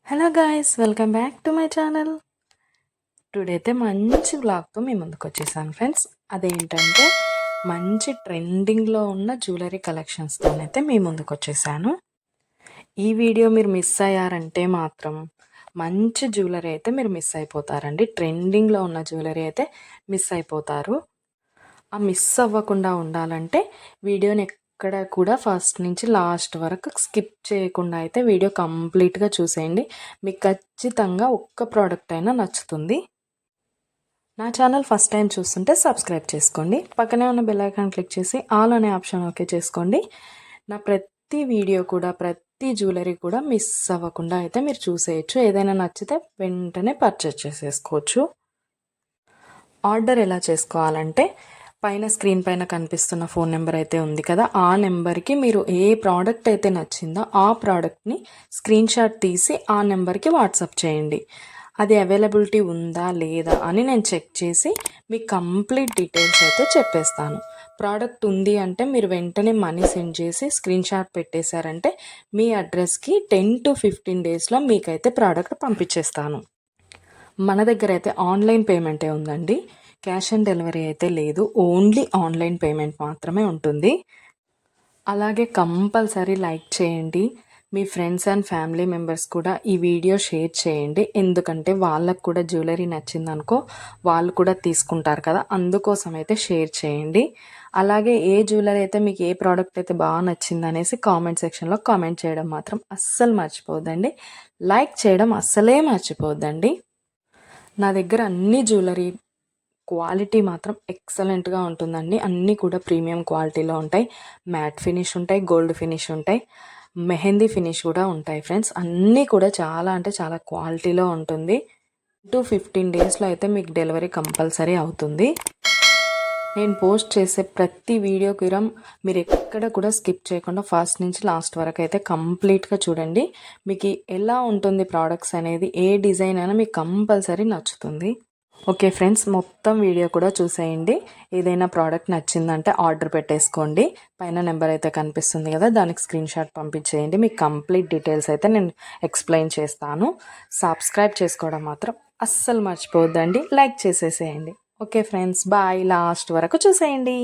Hello guys, welcome back to my channel. Today అయితే మంచి వ్లాగ్తో మీ ముందుకు వచ్చేసాను ఫ్రెండ్స్. అదేంటంటే మంచి ట్రెండింగ్లో ఉన్న జ్యువెలరీ కలెక్షన్స్తోనైతే మీ ముందుకు వచ్చేసాను. ఈ వీడియో మీరు మిస్ అయ్యారంటే మాత్రం మంచి జ్యువెలరీ అయితే మీరు మిస్ అయిపోతారండి. ట్రెండింగ్లో ఉన్న జ్యువెలరీ అయితే మిస్ అయిపోతారు. ఆ మిస్ అవ్వకుండా ఉండాలంటే వీడియోని ఎక్కడ కూడా ఫస్ట్ నుంచి లాస్ట్ వరకు స్కిప్ చేయకుండా అయితే వీడియో కంప్లీట్గా చూసేయండి. మీకు ఖచ్చితంగా ఒక్క ప్రోడక్ట్ అయినా నచ్చుతుంది. నా ఛానల్ ఫస్ట్ టైం చూస్తుంటే సబ్స్క్రైబ్ చేసుకోండి. పక్కనే ఉన్న బెల్ ఐకాన్ క్లిక్ చేసి ఆల్ అనే ఆప్షన్ ఓకే చేసుకోండి. నా ప్రతి వీడియో కూడా ప్రతి జ్యువెలరీ కూడా మిస్ అవ్వకుండా అయితే మీరు చూసేయచ్చు. ఏదైనా నచ్చితే వెంటనే పర్చేస్ చేసేసుకోవచ్చు. ఆర్డర్ ఎలా చేసుకోవాలంటే పైన స్క్రీన్ పైన కనిపిస్తున్న ఫోన్ నెంబర్ అయితే ఉంది కదా, ఆ నెంబర్కి మీరు ఏ ప్రోడక్ట్ అయితే నచ్చిందో ఆ ప్రోడక్ట్ని స్క్రీన్ షాట్ తీసి ఆ నెంబర్కి వాట్సాప్ చేయండి. అది అవైలబిలిటీ ఉందా లేదా అని నేను చెక్ చేసి మీకు కంప్లీట్ డీటెయిల్స్ అయితే చెప్పేస్తాను. ప్రోడక్ట్ ఉంది అంటే మీరు వెంటనే మనీ సెండ్ చేసి స్క్రీన్ షాట్ పెట్టేశారంటే మీ అడ్రస్కి 10 to 15 డేస్లో మీకైతే ప్రోడక్ట్ పంపించేస్తాను. మన దగ్గర అయితే ఆన్లైన్ పేమెంటే ఉందండి. క్యాష్ ఆన్ డెలివరీ అయితే లేదు. ఓన్లీ ఆన్లైన్ పేమెంట్ మాత్రమే ఉంటుంది. అలాగే కంపల్సరీ లైక్ చేయండి. మీ ఫ్రెండ్స్ అండ్ ఫ్యామిలీ మెంబర్స్ కూడా ఈ వీడియో షేర్ చేయండి. ఎందుకంటే వాళ్ళకు కూడా జ్యువెలరీ నచ్చిందనుకో వాళ్ళు కూడా తీసుకుంటారు కదా, అందుకోసం అయితే షేర్ చేయండి. అలాగే ఏ జ్యువెలరీ అయితే మీకు ఏ ప్రోడక్ట్ అయితే బాగా నచ్చింది అనేసి కామెంట్ సెక్షన్లో కామెంట్ చేయడం మాత్రం అస్సలు మర్చిపోద్దండి. లైక్ చేయడం అస్సలే మర్చిపోద్దండి. నా దగ్గర అన్ని జ్యువెలరీ క్వాలిటీ మాత్రం ఎక్సలెంట్గా ఉంటుందండి. అన్నీ కూడా ప్రీమియం క్వాలిటీలో ఉంటాయి. మ్యాట్ ఫినిష్ ఉంటాయి, గోల్డ్ ఫినిష్ ఉంటాయి, మెహందీ ఫినిష్ కూడా ఉంటాయి ఫ్రెండ్స్. అన్నీ కూడా చాలా అంటే చాలా క్వాలిటీలో ఉంటుంది. 15 డేస్లో అయితే మీకు డెలివరీ కంపల్సరీ అవుతుంది. నేను పోస్ట్ చేసే ప్రతి వీడియోకి మీరు ఎక్కడ కూడా స్కిప్ చేయకుండా ఫస్ట్ నుంచి లాస్ట్ వరకు అయితే కంప్లీట్గా చూడండి. మీకు ఎలా ఉంటుంది ప్రోడక్ట్స్ అనేది, ఏ డిజైన్ అయినా మీకు కంపల్సరీ నచ్చుతుంది. ఓకే ఫ్రెండ్స్, మొత్తం వీడియో కూడా చూసేయండి. ఏదైనా ప్రోడక్ట్ నచ్చిందంటే ఆర్డర్ పెట్టేసుకోండి. పైన నెంబర్ అయితే కనిపిస్తుంది కదా, దానికి స్క్రీన్ షాట్ పంపించేయండి. మీకు కంప్లీట్ డీటెయిల్స్ అయితే నేను ఎక్స్ప్లెయిన్ చేస్తాను. సబ్స్క్రైబ్ చేసుకోవడం మాత్రం అస్సలు మర్చిపోవద్దండి. లైక్ చేసేసేయండి. Okay friends, bye. లాస్ట్ వరకు చూసేయండి.